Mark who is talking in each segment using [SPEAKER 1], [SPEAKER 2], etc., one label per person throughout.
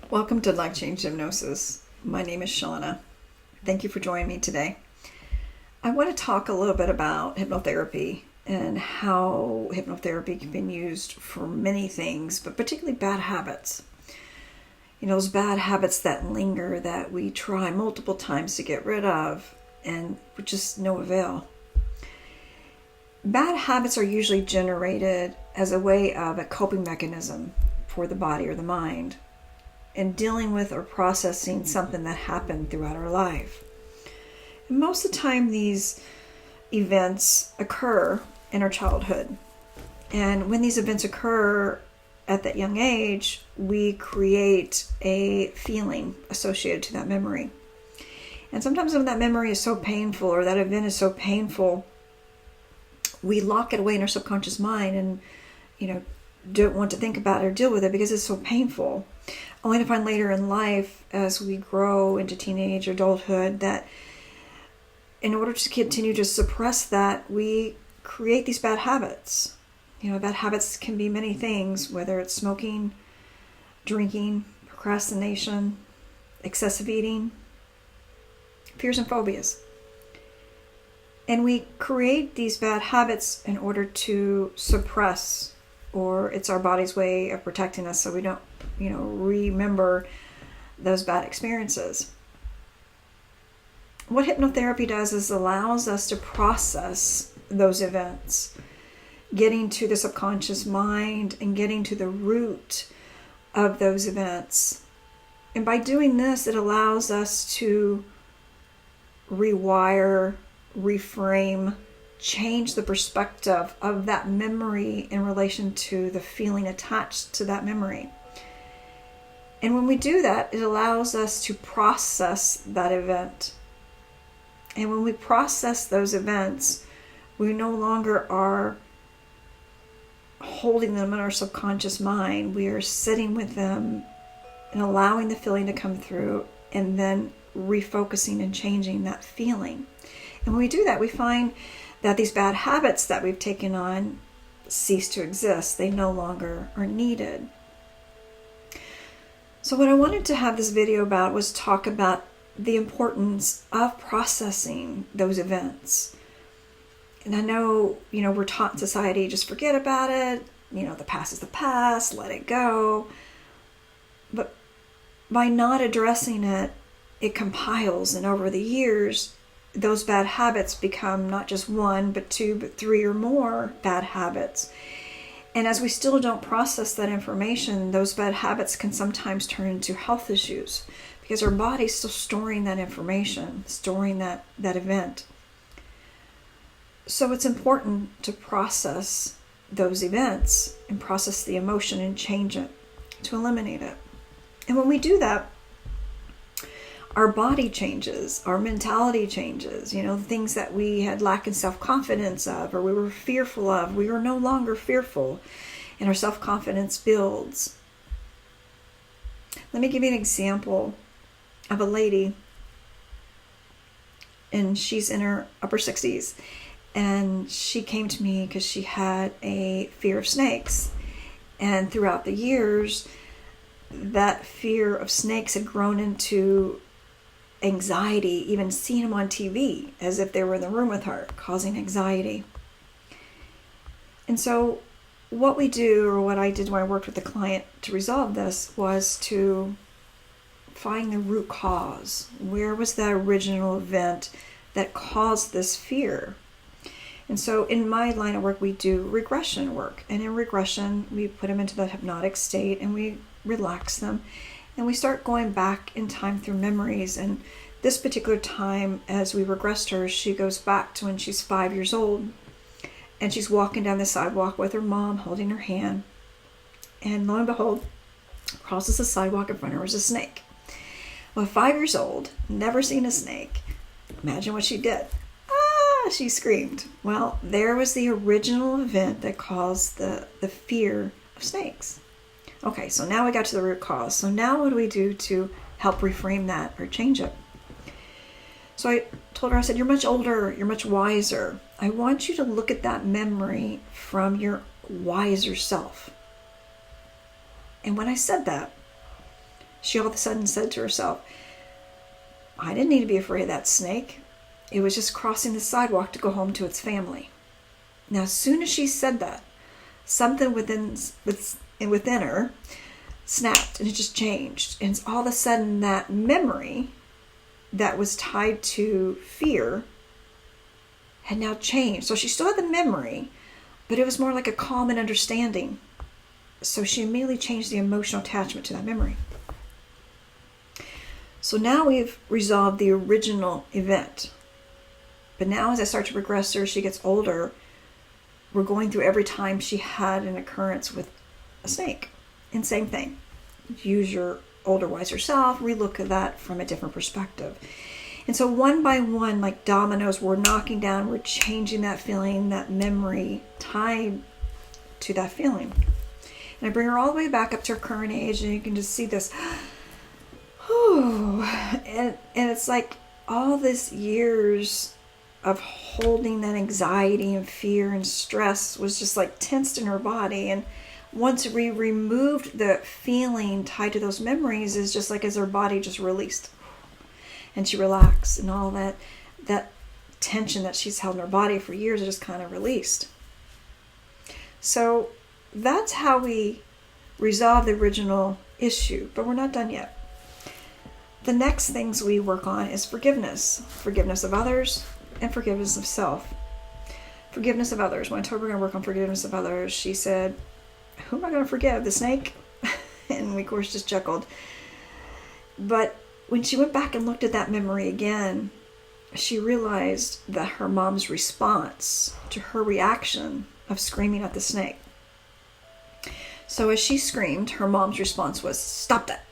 [SPEAKER 1] Welcome to Life Change Hypnosis. My name is Shauna. Thank you for joining me today. I want to talk a little bit about hypnotherapy and how hypnotherapy can be used for many things, but particularly bad habits. You know, those bad habits that linger that we try multiple times to get rid of and with just no avail. Bad habits are usually generated as a way of a coping mechanism for the body or the mind, and dealing with or processing something that happened throughout our life. And most of the time these events occur in our childhood. And when these events occur at that young age, we create a feeling associated to that memory. And sometimes when that memory is so painful or that event is so painful, we lock it away in our subconscious mind and, don't want to think about it or deal with it because it's so painful. Only to find later in life, as we grow into teenage adulthood, that in order to continue to suppress that, we create these bad habits. Bad habits can be many things, whether it's smoking, drinking, procrastination, excessive eating, fears and phobias. And we create these bad habits in order to suppress, or it's our body's way of protecting us so we don't, remember those bad experiences. What hypnotherapy does is allows us to process those events, getting to the subconscious mind and getting to the root of those events. And by doing this, it allows us to rewire, reframe, change the perspective of that memory in relation to the feeling attached to that memory. And when we do that, it allows us to process that event. And when we process those events, we no longer are holding them in our subconscious mind. We are sitting with them and allowing the feeling to come through and then refocusing and changing that feeling. And when we do that, we find that these bad habits that we've taken on cease to exist. They no longer are needed. So what I wanted to have this video about was talk about the importance of processing those events. And I know, we're taught in society, just forget about it. The past is the past, let it go. But by not addressing it, it compiles. And over the years, those bad habits become not just one, but two, but three or more bad habits. And as we still don't process that information, those bad habits can sometimes turn into health issues because our body's still storing that information, storing that event. So it's important to process those events and process the emotion and change it, to eliminate it. And when we do that, our body changes, our mentality changes, the things that we had lack in self-confidence of, or we were fearful of, we are no longer fearful, and our self-confidence builds. Let me give you an example of a lady, and she's in her upper 60s, and she came to me because she had a fear of snakes. And throughout the years, that fear of snakes had grown into anxiety, even seeing them on TV as if they were in the room with her, causing anxiety. And so what we do, or what I did when I worked with the client to resolve this, was to find the root cause. Where was that original event that caused this fear? And so in my line of work, we do regression work. And in regression, we put them into that hypnotic state and we relax them. And we start going back in time through memories. And this particular time, as we regressed her, she goes back to when she's 5 years old. And she's walking down the sidewalk with her mom holding her hand. And lo and behold, crosses the sidewalk in front of her is a snake. Well, 5 years old, never seen a snake. Imagine what she did. She screamed. Well, there was the original event that caused the fear of snakes. Okay, so now we got to the root cause. So now what do we do to help reframe that or change it? So I told her, I said, you're much older, you're much wiser. I want you to look at that memory from your wiser self. And when I said that, she all of a sudden said to herself, I didn't need to be afraid of that snake. It was just crossing the sidewalk to go home to its family. Now, as soon as she said that, something within her snapped, and it just changed. And all of a sudden, that memory that was tied to fear had now changed. So she still had the memory, but it was more like a calm and understanding. So she immediately changed the emotional attachment to that memory. So now we've resolved the original event. But now as I start to progress her, she gets older, we're going through every time she had an occurrence with a snake. And same thing. Use your older, wiser self, relook at that from a different perspective. And so one by one, like dominoes, we're knocking down, we're changing that feeling, that memory tied to that feeling. And I bring her all the way back up to her current age, and you can just see this. And it's like all this years of holding that anxiety and fear and stress was just like tensed in her body. And once we removed the feeling tied to those memories, is just like as her body just released. And she relaxed, and all that tension that she's held in her body for years just kind of released. So that's how we resolve the original issue, but we're not done yet. The next things we work on is forgiveness. Forgiveness of others and forgiveness of self. Forgiveness of others. When I told her we're going to work on forgiveness of others, she said, who am I going to forgive? The snake? And we, of course, just chuckled. But when she went back and looked at that memory again, she realized that her mom's response to her reaction of screaming at the snake. So as she screamed, her mom's response was, stop that.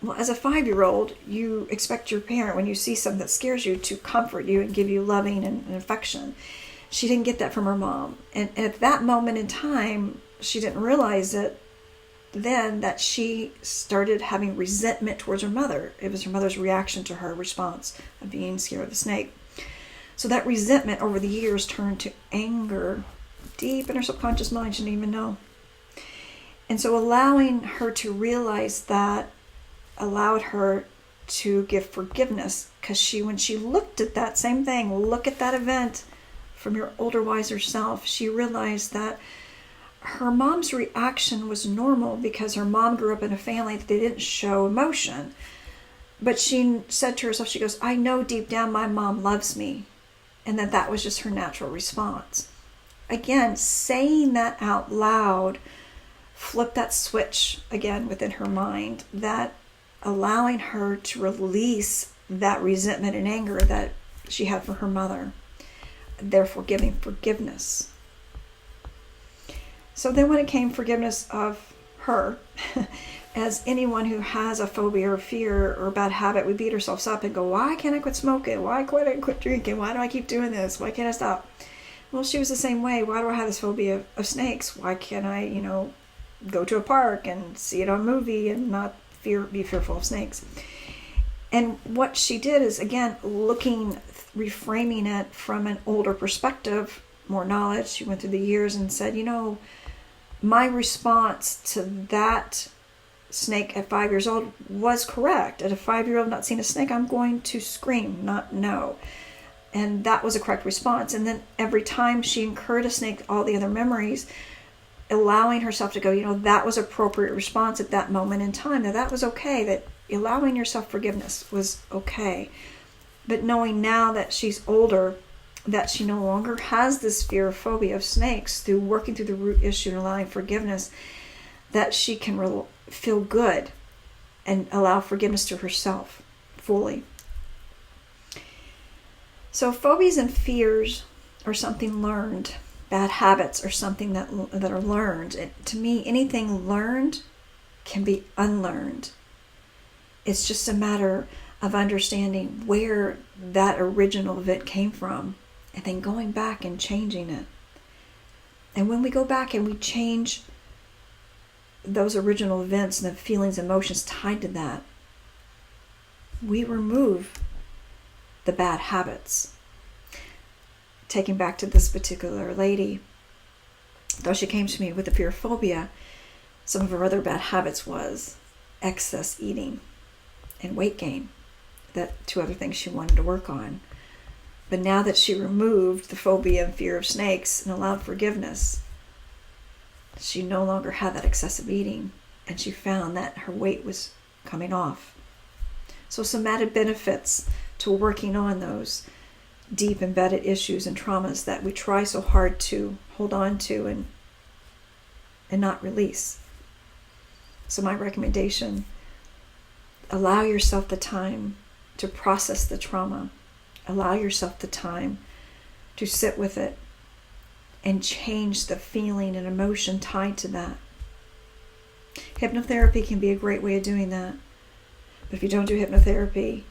[SPEAKER 1] Well, as a 5-year-old, you expect your parent, when you see something that scares you, to comfort you and give you loving and affection. She didn't get that from her mom. And at that moment in time, she didn't realize it then that she started having resentment towards her mother. It was her mother's reaction to her response of being scared of the snake. So that resentment over the years turned to anger deep in her subconscious mind. She didn't even know. And so allowing her to realize that allowed her to give forgiveness, because when she looked at that same thing, look at that event from your older, wiser self, she realized that her mom's reaction was normal because her mom grew up in a family that they didn't show emotion. But she said to herself, she goes, I know deep down my mom loves me. And that was just her natural response. Again, saying that out loud flipped that switch again within her mind, that allowing her to release that resentment and anger that she had for her mother, therefore giving forgiveness. So then when it came forgiveness of her, as anyone who has a phobia or fear or a bad habit, we beat ourselves up and go, why can't I quit smoking? Why can't I quit drinking? Why do I keep doing this? Why can't I stop? Well, she was the same way. Why do I have this phobia of snakes? Why can't I, go to a park and see it on a movie and not be fearful of snakes? And what she did is, again, reframing it from an older perspective, more knowledge. She went through the years and said, my response to that snake at 5 years old was correct. At a 5-year-old not seeing a snake, I'm going to scream, not no. And that was a correct response. And then every time she incurred a snake, all the other memories, allowing herself to go, that was appropriate response at that moment in time. That was okay. That allowing yourself forgiveness was okay. But knowing now that she's older, that she no longer has this fear or phobia of snakes, through working through the root issue and allowing forgiveness, that she can feel good and allow forgiveness to herself fully. So phobias and fears are something learned. Bad habits are something that are learned. To me, anything learned can be unlearned. It's just a matter of understanding where that original event came from, and then going back and changing it. And when we go back and we change those original events and the feelings and emotions tied to that, we remove the bad habits. Taking back to this particular lady, though she came to me with a fear phobia, some of her other bad habits was excess eating and weight gain. That two other things she wanted to work on. But now that she removed the phobia and fear of snakes and allowed forgiveness, she no longer had that excessive eating, and she found that her weight was coming off. So some added benefits to working on those deep embedded issues and traumas that we try so hard to hold on to and not release. So my recommendation, allow yourself the time to process the trauma. Allow yourself the time to sit with it and change the feeling and emotion tied to that. Hypnotherapy can be a great way of doing that. But if you don't do hypnotherapy,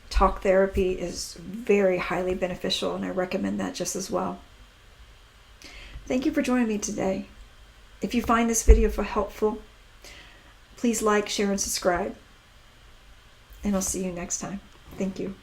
[SPEAKER 1] talk therapy is very highly beneficial, and I recommend that just as well. Thank you for joining me today. If you find this video helpful, please like, share, and subscribe. And I'll see you next time. Thank you.